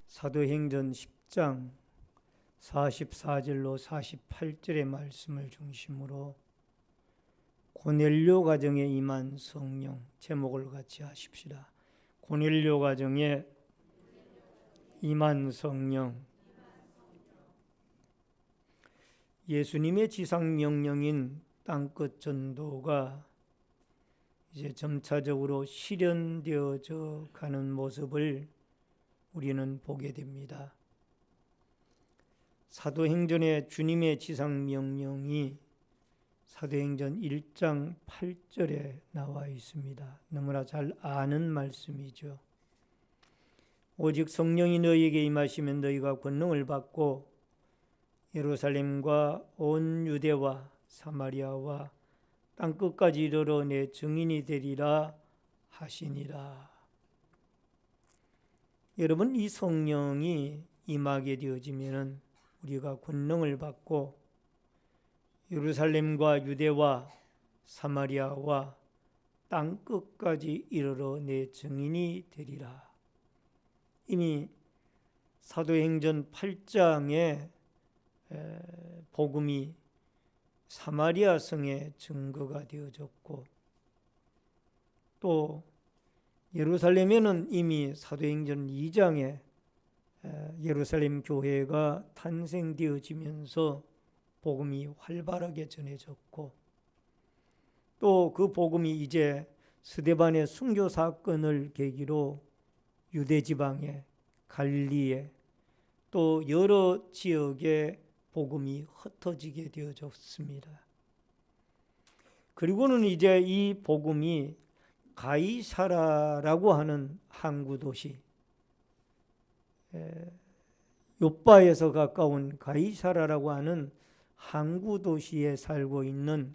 사도행전 10장 44절로 48절의 말씀을 중심으로 고넬료 가정에 임한 성령, 제목을 같이 하십시다. 고넬료 가정에 임한 성령. 예수님의 지상 명령인 땅끝 전도가 이제 점차적으로 실현되어져 가는 모습을 우리는 보게 됩니다. 사도행전의 주님의 지상 명령이 사도행전 1장 8절에 나와 있습니다. 너무나 잘 아는 말씀이죠. 오직 성령이 너희에게 임하시면 너희가 권능을 받고 예루살렘과 온 유대와 사마리아와 땅끝까지 이르러 내 증인이 되리라 하시니라. 여러분, 이 성령이 임하게 되어지면은 우리가 권능을 받고 예루살렘과 유대와 사마리아와 땅끝까지 이르러 내 증인이 되리라. 이미 사도행전 8장에 복음이 사마리아 성에 증거가 되어졌고, 또 예루살렘에는 이미 사도행전 2장에 예루살렘 교회가 탄생되어지면서 복음이 활발하게 전해졌고, 또 그 복음이 이제 스데반의 순교 사건을 계기로 유대 지방에, 갈릴리에, 또 여러 지역에 복음이 흩어지게 되어졌습니다. 그리고는 이제 이 복음이 가이사라라고 하는 항구 도시, 요빠에서 가까운 가이사라라고 하는 항구 도시에 살고 있는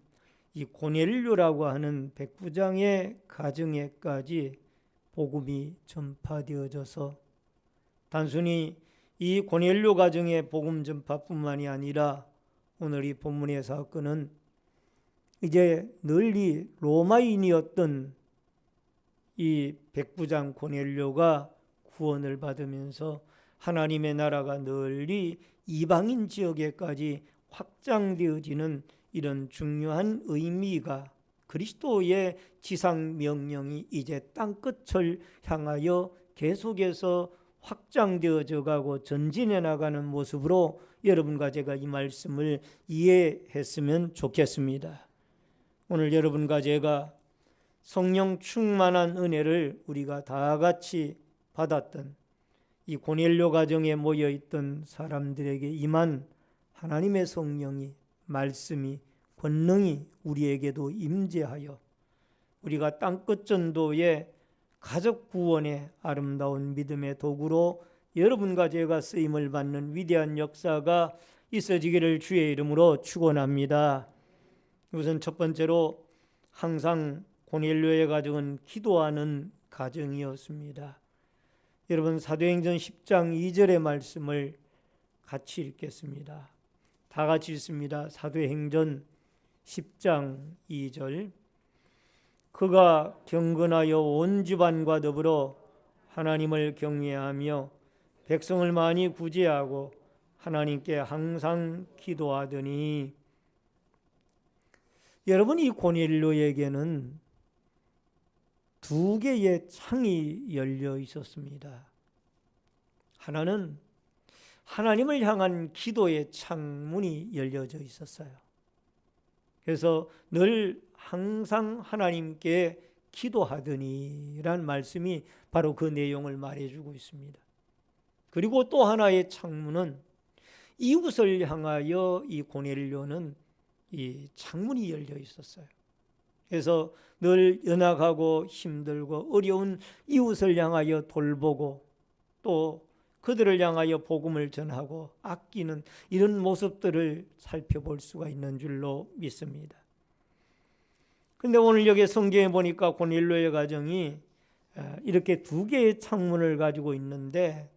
이 고넬료라고 하는 백부장의 가정에까지 복음이 전파되어져서 단순히 이 고넬료 가정의 복음 전파뿐만이 아니라 오늘 이 본문의 사건은 이제 널리 로마인이었던 이 백부장 고넬료가 구원을 받으면서 하나님의 나라가 널리 이방인 지역에까지 확장되어지는 이런 중요한 의미가, 그리스도의 지상 명령이 이제 땅끝을 향하여 계속해서 확장되어져 가고 전진해 나가는 모습으로 여러분과 제가 이 말씀을 이해했으면 좋겠습니다. 오늘 여러분과 제가 성령 충만한 은혜를 우리가 다 같이 받았던 이 고넬료 가정에 모여있던 사람들에게 임한 하나님의 성령이, 말씀이, 권능이 우리에게도 임재하여 우리가 땅끝 전도의 가족 구원의 아름다운 믿음의 도구로 여러분과 제가 쓰임을 받는 위대한 역사가 있어지기를 주의 이름으로 축원합니다. 우선 첫 번째로 항상 고넬료의 가정은 기도하는 가정이었습니다. 여러분, 사도행전 10장 2절의 말씀을 같이 읽겠습니다. 다 같이 읽습니다. 사도행전 10장 2절. 그가 경건하여 온 집안과 더불어 하나님을 경외하며 백성을 많이 구제하고 하나님께 항상 기도하더니. 여러분, 이 고넬료에게는 두 개의 창이 열려 있었습니다. 하나는 하나님을 향한 기도의 창문이 열려져 있었어요. 그래서 늘 항상 하나님께 기도하더니라는 말씀이 바로 그 내용을 말해주고 있습니다. 그리고 또 하나의 창문은 이웃을 향하여 이 고넬료는 이 창문이 열려 있었어요. 그래서 늘 연약하고 힘들고 어려운 이웃을 향하여 돌보고 또 그들을 향하여 복음을 전하고 아끼는 이런 모습들을 살펴볼 수가 있는 줄로 믿습니다. 그런데 오늘 여기 성경에 보니까 고넬료의 가정이 이렇게 두 개의 창문을 가지고 있는데,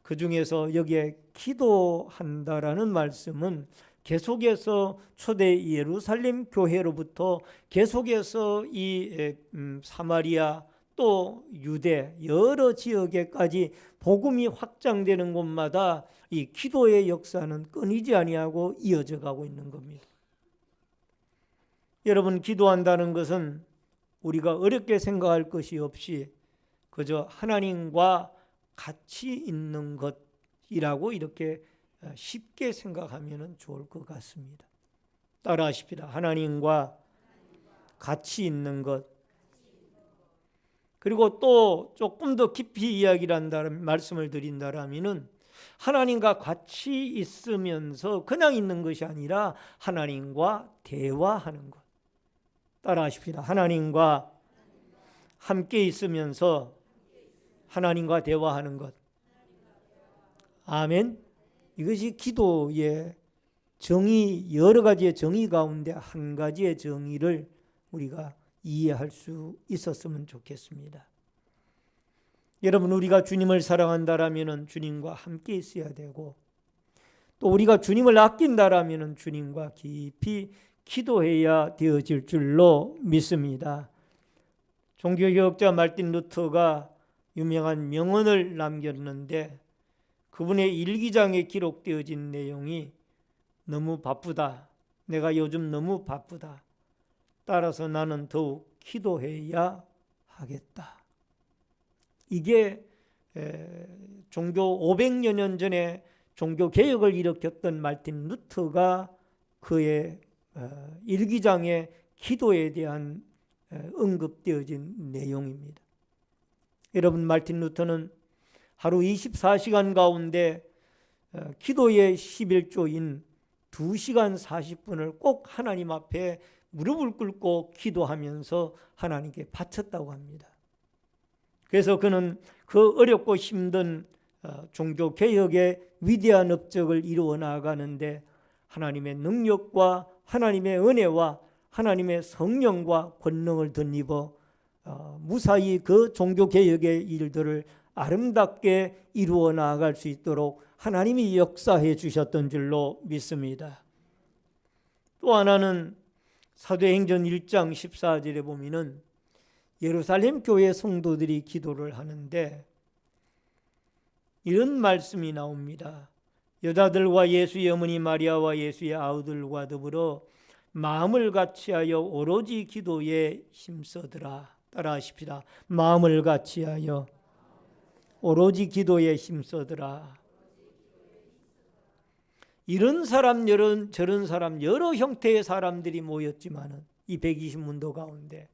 그 중에서 여기에 기도한다라는 말씀은 계속해서 초대 예루살렘 교회로부터 계속해서 이 사마리아 또 유대 여러 지역에까지 복음이 확장되는 곳마다 이 기도의 역사는 끊이지 아니하고 이어져 가고 있는 겁니다. 여러분, 기도한다는 것은 우리가 어렵게 생각할 것이 없이 그저 하나님과 같이 있는 것이라고 이렇게 쉽게 생각하면 좋을 것 같습니다. 따라하십시다. 하나님과 같이 있는 것. 그리고 또 조금 더 깊이 이야기를 한다면, 말씀을 드린다라면은 하나님과 같이 있으면서 그냥 있는 것이 아니라 하나님과 대화하는 것. 따라하십시다. 하나님과 함께 있으면서 하나님과 대화하는 것. 아멘. 이것이 기도의 정의, 여러 가지의 정의 가운데 한 가지의 정의를 우리가 이해할 수 있었으면 좋겠습니다. 여러분, 우리가 주님을 사랑한다라면 주님과 함께 있어야 되고, 또 우리가 주님을 아낀다라면 주님과 깊이 기도해야 되어질 줄로 믿습니다. 종교개혁자 마르틴 루터가 유명한 명언을 남겼는데, 그분의 일기장에 기록되어진 내용이 너무 바쁘다. 내가 요즘 너무 바쁘다. 따라서 나는 더욱 기도해야 하겠다. 이게 종교 500여 년 전에 종교개혁을 일으켰던 마르틴 루터가 그의 일기장에 기도에 대한 언급되어진 내용입니다. 여러분, 마르틴 루터는 하루 24시간 가운데 기도의 11조인 2시간 40분을 꼭 하나님 앞에 무릎을 꿇고 기도하면서 하나님께 바쳤다고 합니다. 그래서 그는 그 어렵고 힘든 종교개혁의 위대한 업적을 이루어 나아가는데 하나님의 능력과 하나님의 은혜와 하나님의 성령과 권능을 덧입어 무사히 그 종교개혁의 일들을 아름답게 이루어 나아갈 수 있도록 하나님이 역사해 주셨던 줄로 믿습니다. 또 하나는 사도행전 1장 14절에 보면은 예루살렘 교회 성도들이 기도를 하는데 이런 말씀이 나옵니다. 여자들과 예수의 어머니 마리아와 예수의 아우들과 더불어 마음을 같이하여 오로지 기도에 힘써더라. 따라하십시다. 마음을 같이하여 오로지 기도에 힘써더라. 이런 사람, 저런 사람, 여러 형태의 사람들이 모였지만은 이 120문도 가운데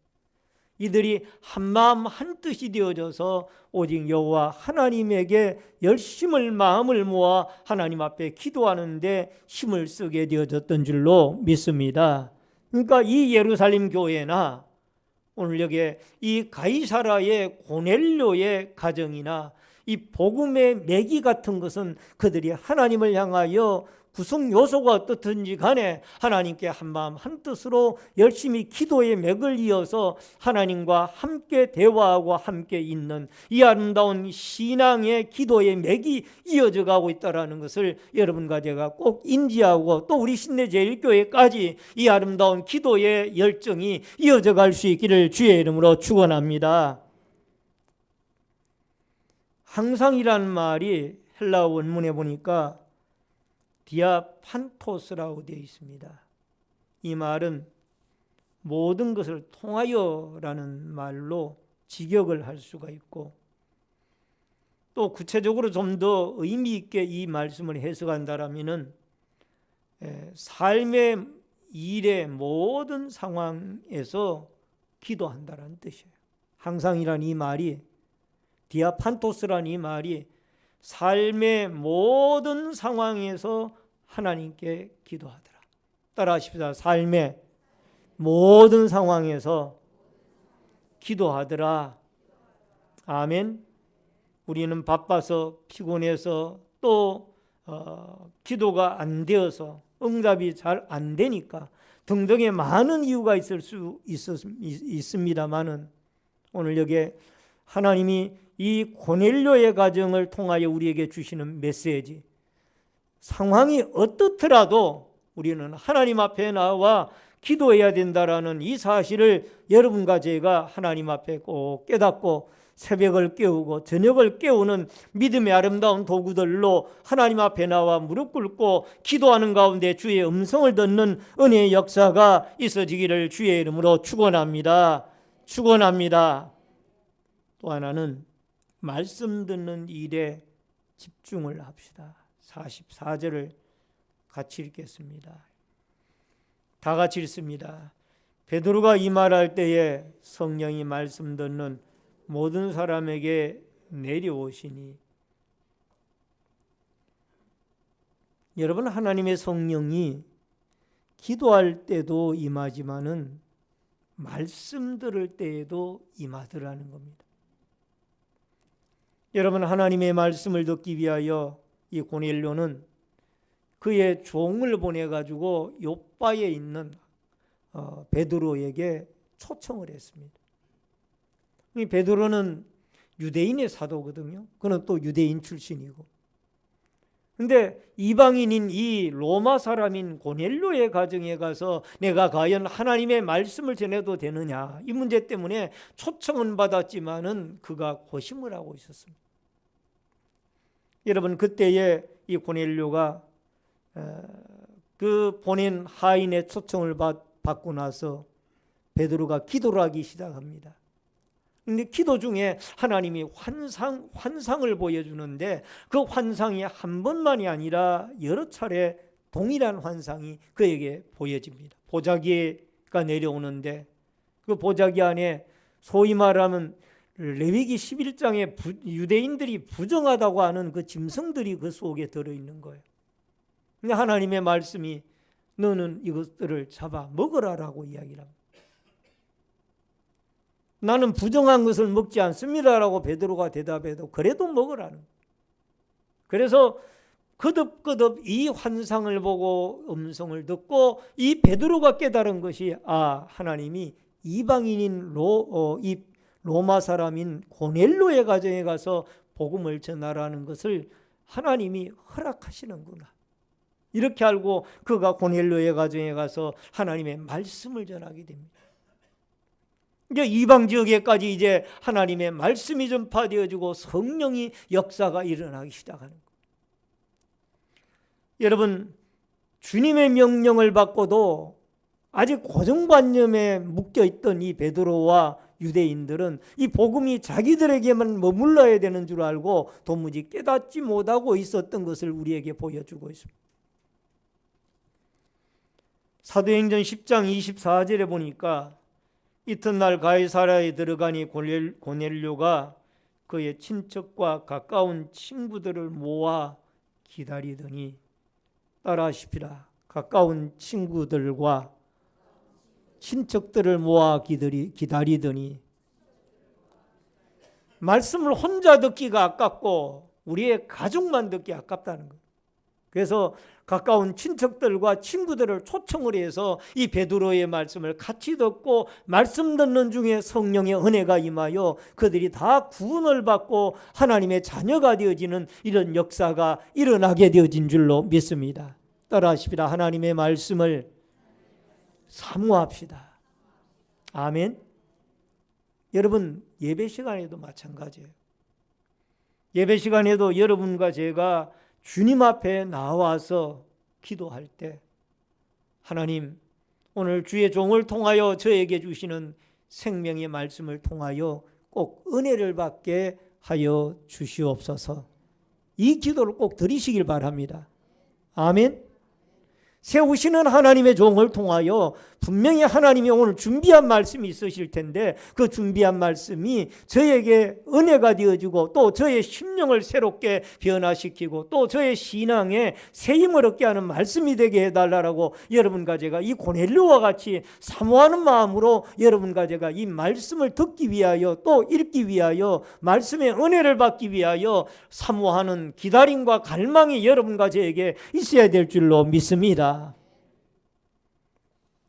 이들이 한마음 한뜻이 되어져서 오직 여호와 하나님에게 열심을 마음을 모아 하나님 앞에 기도하는데 힘을 쓰게 되어졌던 줄로 믿습니다. 그러니까 이 예루살렘 교회나 오늘 여기 이 가이사라의 고넬료의 가정이나 이 복음의 매기 같은 것은 그들이 하나님을 향하여 구성 요소가 어떻든지 간에 하나님께 한마음 한뜻으로 열심히 기도의 맥을 이어서 하나님과 함께 대화하고 함께 있는 이 아름다운 신앙의 기도의 맥이 이어져 가고 있다는 것을 여러분과 제가 꼭 인지하고 또 우리 신내제일교회까지 이 아름다운 기도의 열정이 이어져 갈 수 있기를 주의 이름으로 축원합니다. 항상이라는 말이 헬라어 원문에 보니까 디아판토스라고 되어 있습니다. 이 말은 모든 것을 통하여라는 말로 직역을 할 수가 있고, 또 구체적으로 좀 더 의미 있게 이 말씀을 해석한다라면은 삶의 일의 모든 상황에서 기도한다라는 뜻이에요. 항상이란 이 말이, 디아판토스란 이 말이 삶의 모든 상황에서 하나님께 기도하더라. 따라하십시다. 삶의 모든 상황에서 기도하더라. 아멘. 우리는 바빠서 피곤해서 또 기도가 안 되어서 응답이 잘 안 되니까 등등의 많은 이유가 있을 수 있습니다만은 오늘 여기에 하나님이 이 고넬료의 가정을 통하여 우리에게 주시는 메시지, 상황이 어떻더라도 우리는 하나님 앞에 나와 기도해야 된다라는 이 사실을 여러분과 제가 하나님 앞에 꼭 깨닫고 새벽을 깨우고 저녁을 깨우는 믿음의 아름다운 도구들로 하나님 앞에 나와 무릎 꿇고 기도하는 가운데 주의 음성을 듣는 은혜의 역사가 있어지기를 주의 이름으로 축원합니다. 축원합니다. 또 하나는 말씀 듣는 일에 집중을 합시다. 44절을 같이 읽겠습니다. 다 같이 읽습니다. 베드로가 이 말할 때에 성령이 말씀 듣는 모든 사람에게 내려오시니. 여러분, 하나님의 성령이 기도할 때도 임하지만은 말씀 들을 때에도 임하더라는 겁니다. 여러분, 하나님의 말씀을 듣기 위하여 이 고넬료는 그의 종을 보내가지고 욥바에 있는 베드로에게 초청을 했습니다. 이 베드로는 유대인의 사도거든요. 그는 또 유대인 출신이고. 근데 이방인인 이 로마 사람인 고넬료의 가정에 가서 내가 과연 하나님의 말씀을 전해도 되느냐, 이 문제 때문에 초청은 받았지만은 그가 고심을 하고 있었습니다. 여러분, 그때에 이 고넬료가 그 보낸 하인의 초청을 받고 나서 베드로가 기도를 하기 시작합니다. 근데 기도 중에 하나님이 환상을 보여주는데 그 환상이 한 번만이 아니라 여러 차례 동일한 환상이 그에게 보여집니다. 보자기가 내려오는데 그 보자기 안에 소위 말하면 레위기 11장에 유대인들이 부정하다고 하는 그 짐승들이 그 속에 들어있는 거예요. 근데 하나님의 말씀이 너는 이것들을 잡아 먹으라라고 이야기를 합니다. 나는 부정한 것을 먹지 않습니다라고 베드로가 대답해도 그래도 먹으라는. 그래서 거듭거듭 이 환상을 보고 음성을 듣고 이 베드로가 깨달은 것이 하나님이 이방인인 이 로마 사람인 고넬료의 가정에 가서 복음을 전하라는 것을 하나님이 허락하시는구나. 이렇게 알고 그가 고넬료의 가정에 가서 하나님의 말씀을 전하게 됩니다. 이제 이방 지역에까지 이제 하나님의 말씀이 전파되어지고 성령이 역사가 일어나기 시작하는 거예요. 여러분, 주님의 명령을 받고도 아직 고정관념에 묶여있던 이 베드로와 유대인들은 이 복음이 자기들에게만 머물러야 되는 줄 알고 도무지 깨닫지 못하고 있었던 것을 우리에게 보여주고 있습니다. 사도행전 10장 24절에 보니까 이튿날 가이사랴에 들어가니 고넬료가 그의 친척과 가까운 친구들을 모아 기다리더니, 따라하십시다. 가까운 친구들과 친척들을 모아 기다리더니, 말씀을 혼자 듣기가 아깝고 우리의 가족만 듣기 아깝다는 거예요. 그래서 가까운 친척들과 친구들을 초청을 해서 이 베드로의 말씀을 같이 듣고 말씀 듣는 중에 성령의 은혜가 임하여 그들이 다 구원을 받고 하나님의 자녀가 되어지는 이런 역사가 일어나게 되어진 줄로 믿습니다. 따라하십시다. 하나님의 말씀을 사모합시다. 아멘. 여러분, 예배 시간에도 마찬가지예요. 예배 시간에도 여러분과 제가 주님 앞에 나와서 기도할 때 하나님, 오늘 주의 종을 통하여 저에게 주시는 생명의 말씀을 통하여 꼭 은혜를 받게 하여 주시옵소서. 이 기도를 꼭 드리시길 바랍니다. 아멘. 세우시는 하나님의 종을 통하여 분명히 하나님이 오늘 준비한 말씀이 있으실 텐데 그 준비한 말씀이 저에게 은혜가 되어지고 또 저의 심령을 새롭게 변화시키고 또 저의 신앙에 새힘을 얻게 하는 말씀이 되게 해달라고 여러분과 제가 이 고넬료와 같이 사모하는 마음으로 여러분과 제가 이 말씀을 듣기 위하여 또 읽기 위하여 말씀의 은혜를 받기 위하여 사모하는 기다림과 갈망이 여러분과 저에게 있어야 될 줄로 믿습니다.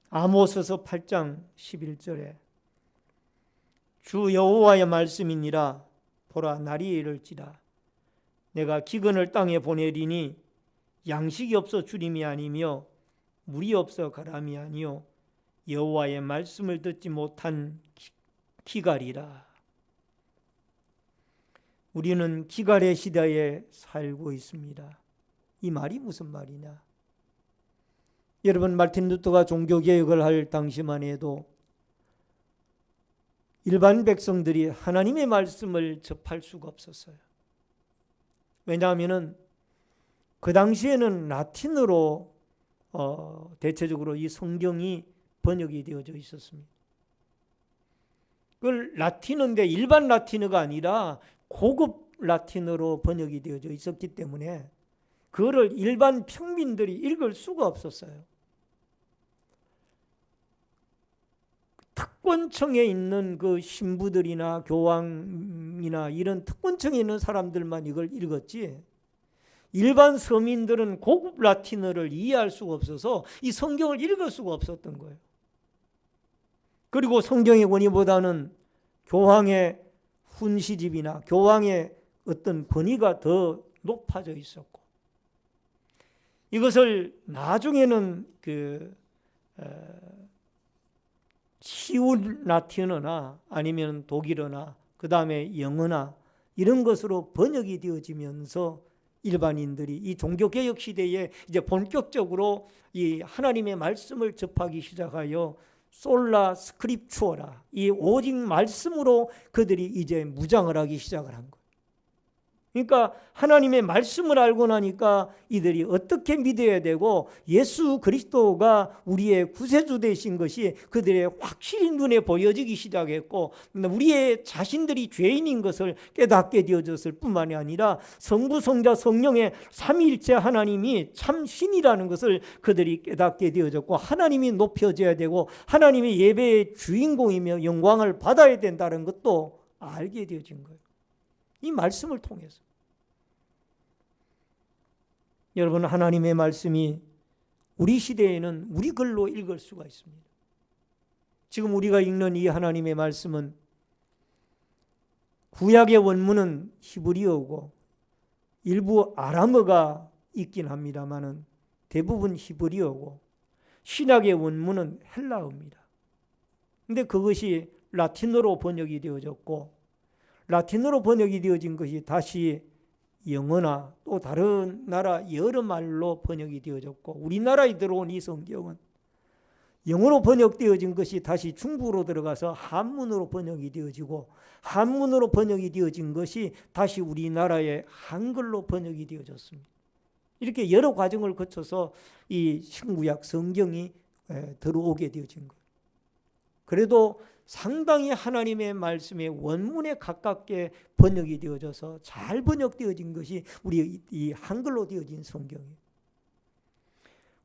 아모스서 8장 11절에 주 여호와의 말씀이니라. 보라, 날이 이를지라 내가 기근을 땅에 보내리니 양식이 없어 주림이 아니며 물이 없어 가람이 아니요 여호와의 말씀을 듣지 못한 기갈이라. 우리는 기갈의 시대에 살고 있습니다. 이 말이 무슨 말이냐? 여러분, 마틴 루터가 종교개혁을 할 당시만 해도 일반 백성들이 하나님의 말씀을 접할 수가 없었어요. 왜냐하면 그 당시에는 라틴어로 대체적으로 이 성경이 번역이 되어져 있었습니다. 그걸 라틴어인데 일반 라틴어가 아니라 고급 라틴어로 번역이 되어져 있었기 때문에 그거를 일반 평민들이 읽을 수가 없었어요. 특권층에 있는 그 신부들이나 교황이나 이런 특권층에 있는 사람들만 이걸 읽었지, 일반 서민들은 고급 라틴어를 이해할 수가 없어서 이 성경을 읽을 수가 없었던 거예요. 그리고 성경의 권위보다는 교황의 훈시집이나 교황의 어떤 권위가 더 높아져 있었고, 이것을 나중에는 쉬운 라틴어나 아니면 독일어나 그 다음에 영어나 이런 것으로 번역이 되어지면서 일반인들이 이 종교개혁 시대에 이제 본격적으로 이 하나님의 말씀을 접하기 시작하여 솔라 스크립추어라, 이 오직 말씀으로 그들이 이제 무장을 하기 시작을 한 거예요. 그러니까 하나님의 말씀을 알고 나니까 이들이 어떻게 믿어야 되고 예수 그리스도가 우리의 구세주 되신 것이 그들의 확실히 눈에 보여지기 시작했고, 우리의 자신들이 죄인인 것을 깨닫게 되어졌을 뿐만이 아니라 성부, 성자, 성령의 삼위일체 하나님이 참 신이라는 것을 그들이 깨닫게 되어졌고, 하나님이 높여져야 되고 하나님의 예배의 주인공이며 영광을 받아야 된다는 것도 알게 되어진 거예요. 이 말씀을 통해서. 여러분, 하나님의 말씀이 우리 시대에는 우리 글로 읽을 수가 있습니다. 지금 우리가 읽는 이 하나님의 말씀은 구약의 원문은 히브리어고 일부 아람어가 있긴 합니다만은 대부분 히브리어고, 신약의 원문은 헬라어입니다. 근데 그것이 라틴어로 번역이 되어졌고, 라틴어로 번역이 되어진 것이 다시 영어나 또 다른 나라 여러 말로 번역이 되어졌고, 우리나라에 들어온 이 성경은 영어로 번역되어진 것이 다시 중국으로 들어가서 한문으로 번역이 되어지고, 한문으로 번역이 되어진 것이 다시 우리나라의 한글로 번역이 되어졌습니다. 이렇게 여러 과정을 거쳐서 이 신구약 성경이 들어오게 되어진 거예요. 그래도 상당히 하나님의 말씀의 원문에 가깝게 번역이 되어져서 잘 번역되어진 것이 우리 이 한글로 되어진 성경이에요.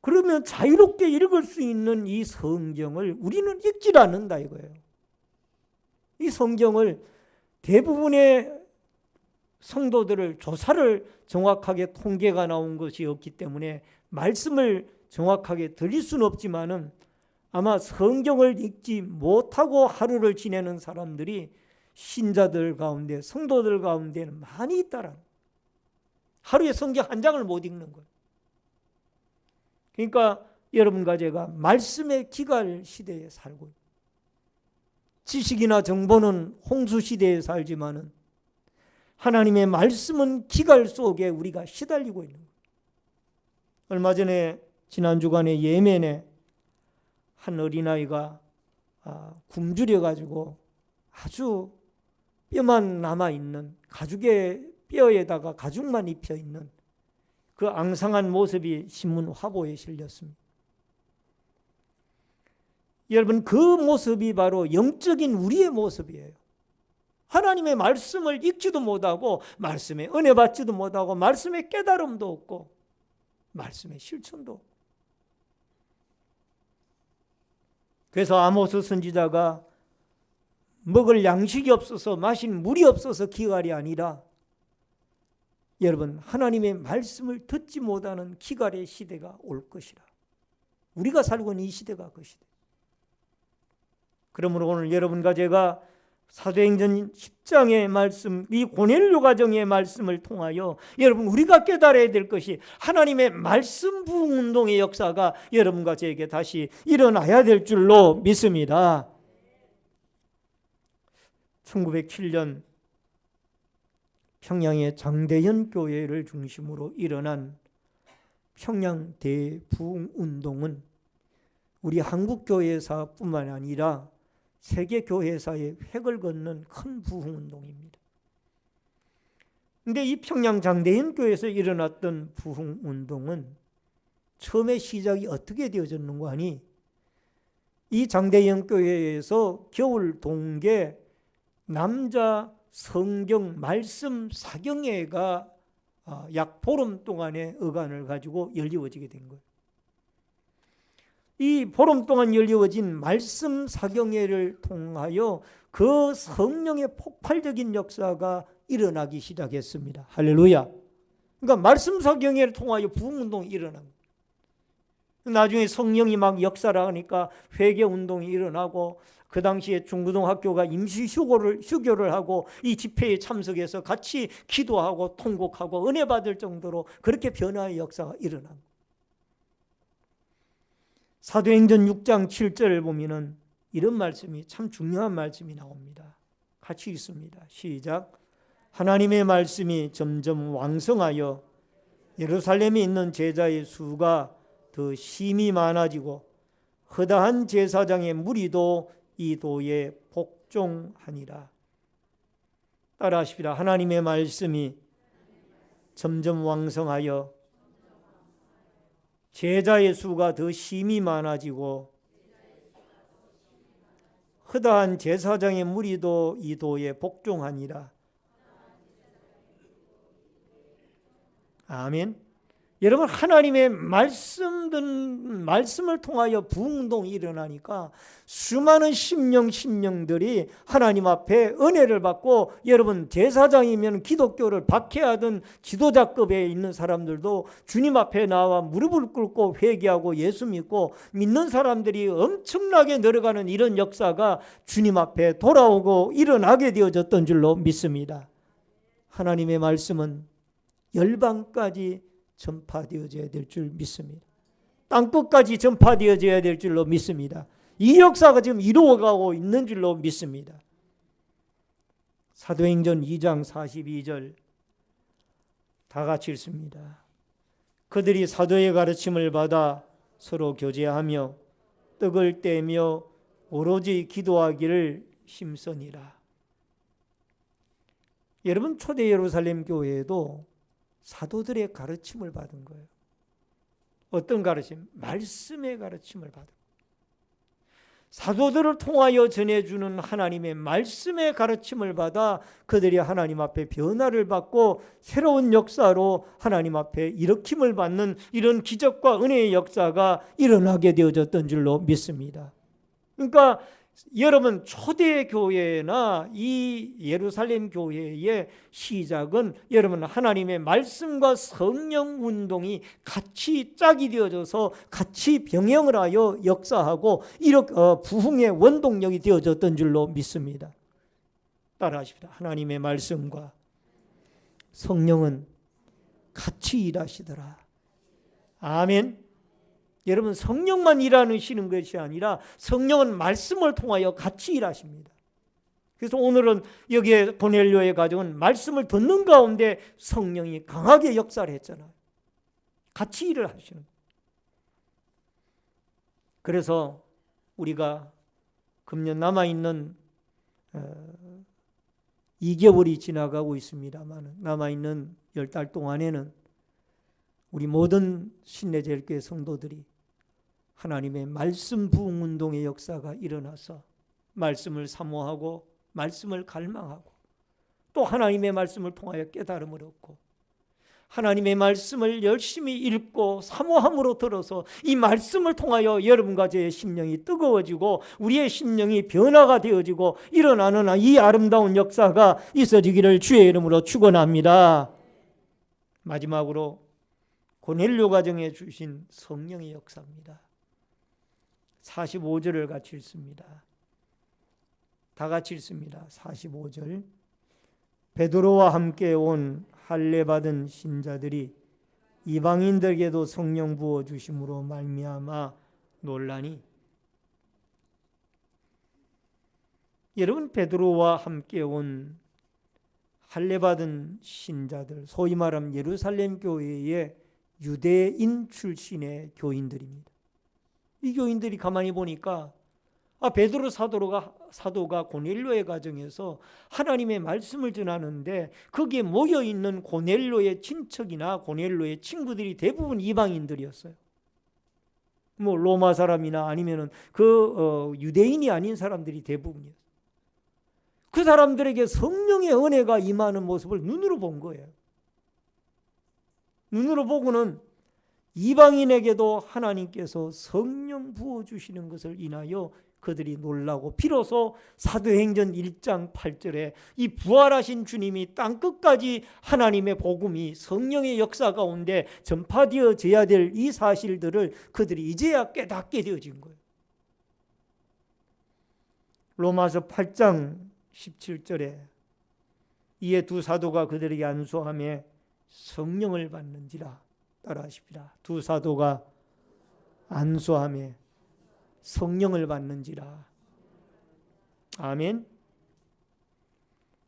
그러면 자유롭게 읽을 수 있는 이 성경을 우리는 읽질 않는다 이거예요. 이 성경을 대부분의 성도들을 조사를 정확하게 통계가 나온 것이 없기 때문에 말씀을 정확하게 드릴 수는 없지만은, 아마 성경을 읽지 못하고 하루를 지내는 사람들이 신자들 가운데, 성도들 가운데는 많이 있다라는, 하루에 성경 한 장을 못 읽는 거예요. 그러니까 여러분과 제가 말씀의 기갈 시대에 살고 있습니다. 지식이나 정보는 홍수 시대에 살지만은 하나님의 말씀은 기갈 속에 우리가 시달리고 있는 거예요. 얼마 전에 지난 주간에 예멘에 한 어린아이가 굶주려 가지고 아주 뼈만 남아있는, 가죽의 뼈에다가 가죽만 입혀있는 그 앙상한 모습이 신문 화보에 실렸습니다. 여러분, 그 모습이 바로 영적인 우리의 모습이에요. 하나님의 말씀을 읽지도 못하고, 말씀에 은혜 받지도 못하고, 말씀의 깨달음도 없고, 말씀의 실천도 없고. 그래서 아모스 선지자가 먹을 양식이 없어서, 마신 물이 없어서 기갈이 아니라, 여러분, 하나님의 말씀을 듣지 못하는 기갈의 시대가 올 것이라. 우리가 살고 있는 이 시대가 그 시대. 그러므로 오늘 여러분과 제가 사도행전 10장의 말씀, 이 고넬료 가정의 말씀을 통하여 여러분 우리가 깨달아야 될 것이 하나님의 말씀 부흥 운동의 역사가 여러분과 저에게 다시 일어나야 될 줄로 믿습니다. 1907년 평양의 장대현 교회를 중심으로 일어난 평양 대부흥 운동은 우리 한국 교회사뿐만 아니라 세계 교회사의 획을 걷는 큰 부흥 운동입니다. 그런데 이 평양 장대현 교회에서 일어났던 부흥 운동은 처음에 시작이 어떻게 되어졌는가 하니, 이 장대현 교회에서 겨울 동계 남자 성경 말씀 사경회가 약 보름 동안의 어간을 가지고 열리워지게 된 거예요. 이 보름 동안 열리워진 말씀 사경회를 통하여 그 성령의 폭발적인 역사가 일어나기 시작했습니다. 할렐루야. 그러니까 말씀 사경회를 통하여 부흥운동이 일어납니다. 나중에 성령이 막 역사를 하니까 회개운동이 일어나고, 그 당시에 중고등학교가 임시 휴교를 하고 이 집회에 참석해서 같이 기도하고 통곡하고 은혜 받을 정도로 그렇게 변화의 역사가 일어납니다. 사도행전 6장 7절을 보면은 이런 말씀이, 참 중요한 말씀이 나옵니다. 같이 읽습니다. 시작. 하나님의 말씀이 점점 왕성하여 예루살렘에 있는 제자의 수가 더 심히 많아지고 허다한 제사장의 무리도 이 도에 복종하니라. 따라하십시다. 하나님의 말씀이 점점 왕성하여 제자의 수가 더 심히 많아지고 허다한 제사장의 무리도 이 도에 복종하니라. 아멘. 여러분, 하나님의 말씀을 통하여 부흥운동이 일어나니까 수많은 심령들이 하나님 앞에 은혜를 받고, 여러분 제사장이면 기독교를 박해하던 지도자급에 있는 사람들도 주님 앞에 나와 무릎을 꿇고 회개하고 예수 믿는 사람들이 엄청나게 늘어가는 이런 역사가 주님 앞에 돌아오고 일어나게 되어졌던 줄로 믿습니다. 하나님의 말씀은 열방까지 전파되어져야 될 줄 믿습니다. 땅끝까지 전파되어져야 될 줄로 믿습니다. 이 역사가 지금 이루어가고 있는 줄로 믿습니다. 사도행전 2장 42절 다 같이 읽습니다. 그들이 사도의 가르침을 받아 서로 교제하며 떡을 떼며 오로지 기도하기를 힘쓰니라. 여러분, 초대 예루살렘 교회에도 사도들의 가르침을 받은 거예요. 어떤 가르침? 말씀의 가르침을 받은 거예요. 사도들을 통하여 전해주는 하나님의 말씀의 가르침을 받아 그들이 하나님 앞에 변화를 받고 새로운 역사로 하나님 앞에 일으킴을 받는 이런 기적과 은혜의 역사가 일어나게 되어졌던 줄로 믿습니다. 그러니까 여러분, 초대 교회나 이 예루살렘 교회의 시작은 여러분 하나님의 말씀과 성령 운동이 같이 짝이 되어져서 같이 병행을 하여 역사하고 이렇게 부흥의 원동력이 되어졌던 줄로 믿습니다. 따라하십시다. 하나님의 말씀과 성령은 같이 일하시더라. 아멘. 여러분, 성령만 일하시는 것이 아니라 성령은 말씀을 통하여 같이 일하십니다. 그래서 오늘은 여기에 고넬료의 가정은 말씀을 듣는 가운데 성령이 강하게 역사를 했잖아요. 같이 일을 하시는 거예요. 그래서 우리가 금년 남아있는 2개월이 지나가고 있습니다만, 남아있는 10달 동안에는 우리 모든 신내제일교회 성도들이 하나님의 말씀 부흥 운동의 역사가 일어나서 말씀을 사모하고 말씀을 갈망하고 또 하나님의 말씀을 통하여 깨달음을 얻고 하나님의 말씀을 열심히 읽고 사모함으로 들어서 이 말씀을 통하여 여러분과 저의 심령이 뜨거워지고 우리의 심령이 변화가 되어지고 일어나는 이 아름다운 역사가 있어지기를 주의 이름으로 축원합니다. 마지막으로 고넬료 가정에 주신 성령의 역사입니다. 45절을 같이 읽습니다. 다 같이 읽습니다. 45절. 베드로와 함께 온 할례 받은 신자들이 이방인들에게도 성령 부어 주심으로 말미암아 놀라니. 여러분, 베드로와 함께 온 할례 받은 신자들, 소위 말하면 예루살렘 교회의 유대인 출신의 교인들입니다. 이 교인들이 가만히 보니까 베드로 사도가 고넬료의 가정에서 하나님의 말씀을 전하는데 거기에 모여있는 고넬료의 친척이나 고넬료의 친구들이 대부분 이방인들이었어요. 뭐 로마 사람이나 아니면은 유대인이 아닌 사람들이 대부분이었어요. 그 사람들에게 성령의 은혜가 임하는 모습을 눈으로 본 거예요. 눈으로 보고는 이방인에게도 하나님께서 성령 부어주시는 것을 인하여 그들이 놀라고, 비로소 사도행전 1장 8절에 이 부활하신 주님이 땅끝까지 하나님의 복음이 성령의 역사 가운데 전파되어져야 될 이 사실들을 그들이 이제야 깨닫게 되어진 거예요. 로마서 8장 17절에 이에 두 사도가 그들에게 안수하며 성령을 받는지라. 따라하십시다. 두 사도가 안수하며 성령을 받는지라. 아멘.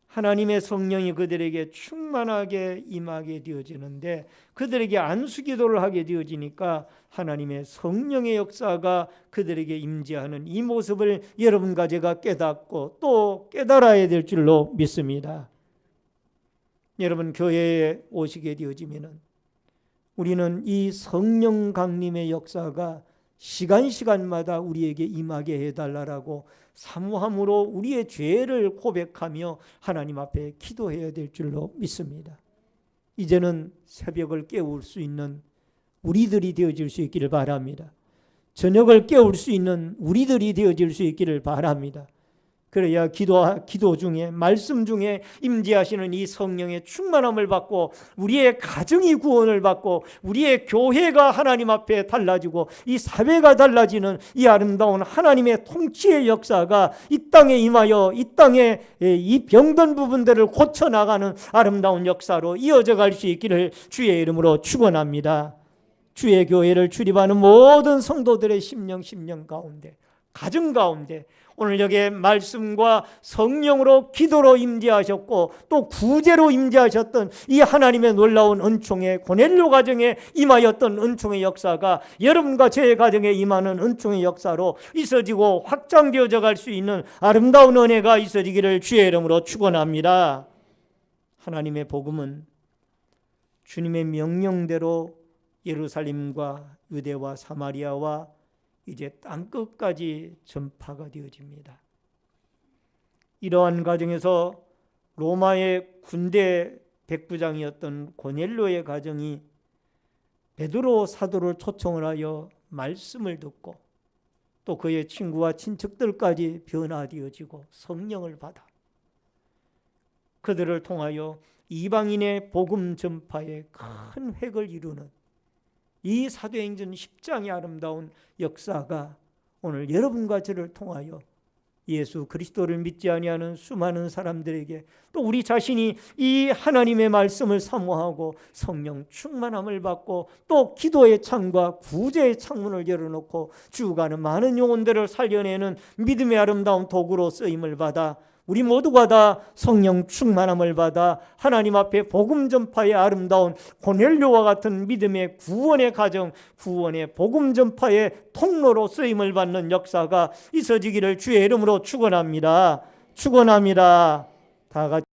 하나님의 성령이 그들에게 충만하게 임하게 되어지는데, 그들에게 안수기도를 하게 되어지니까 하나님의 성령의 역사가 그들에게 임재하는 이 모습을 여러분과 제가 깨닫고 또 깨달아야 될 줄로 믿습니다. 여러분, 교회에 오시게 되어지면은 우리는 이 성령 강림의 역사가 시간마다 우리에게 임하게 해달라고 사모함으로 우리의 죄를 고백하며 하나님 앞에 기도해야 될 줄로 믿습니다. 이제는 새벽을 깨울 수 있는 우리들이 되어질 수 있기를 바랍니다. 저녁을 깨울 수 있는 우리들이 되어질 수 있기를 바랍니다. 그래야 기도 중에, 말씀 중에 임재하시는 이 성령의 충만함을 받고 우리의 가정이 구원을 받고 우리의 교회가 하나님 앞에 달라지고 이 사회가 달라지는 이 아름다운 하나님의 통치의 역사가 이 땅에 임하여 이 땅에 이 병든 부분들을 고쳐나가는 아름다운 역사로 이어져 갈 수 있기를 주의 이름으로 축원합니다. 주의 교회를 출입하는 모든 성도들의 심령 가운데, 가정 가운데 오늘 여기에 말씀과 성령으로 기도로 임재하셨고 또 구제로 임재하셨던 이 하나님의 놀라운 은총의 고넬료 가정에 임하였던 은총의 역사가 여러분과 제 가정에 임하는 은총의 역사로 있어지고 확장되어져 갈 수 있는 아름다운 은혜가 있어지기를 주의 이름으로 축원합니다. 하나님의 복음은 주님의 명령대로 예루살렘과 유대와 사마리아와 이제 땅끝까지 전파가 되어집니다. 이러한 과정에서 로마의 군대 백부장이었던 고넬료의 가정이 베드로 사도를 초청을 하여 말씀을 듣고 또 그의 친구와 친척들까지 변화되어지고 성령을 받아 그들을 통하여 이방인의 복음 전파에 큰 획을 이루는 이 사도행전 10장의 아름다운 역사가 오늘 여러분과 저를 통하여 예수 그리스도를 믿지 아니하는 수많은 사람들에게 또 우리 자신이 이 하나님의 말씀을 사모하고 성령 충만함을 받고 또 기도의 창과 구제의 창문을 열어놓고 죽어가는 많은 영혼들을 살려내는 믿음의 아름다운 도구로 쓰임을 받아 우리 모두가 다 성령 충만함을 받아 하나님 앞에 복음 전파의 아름다운 고넬료와 같은 믿음의 구원의 가정, 구원의 복음 전파의 통로로 쓰임을 받는 역사가 있어지기를 주의 이름으로 축원합니다. 축원합니다. 다 같이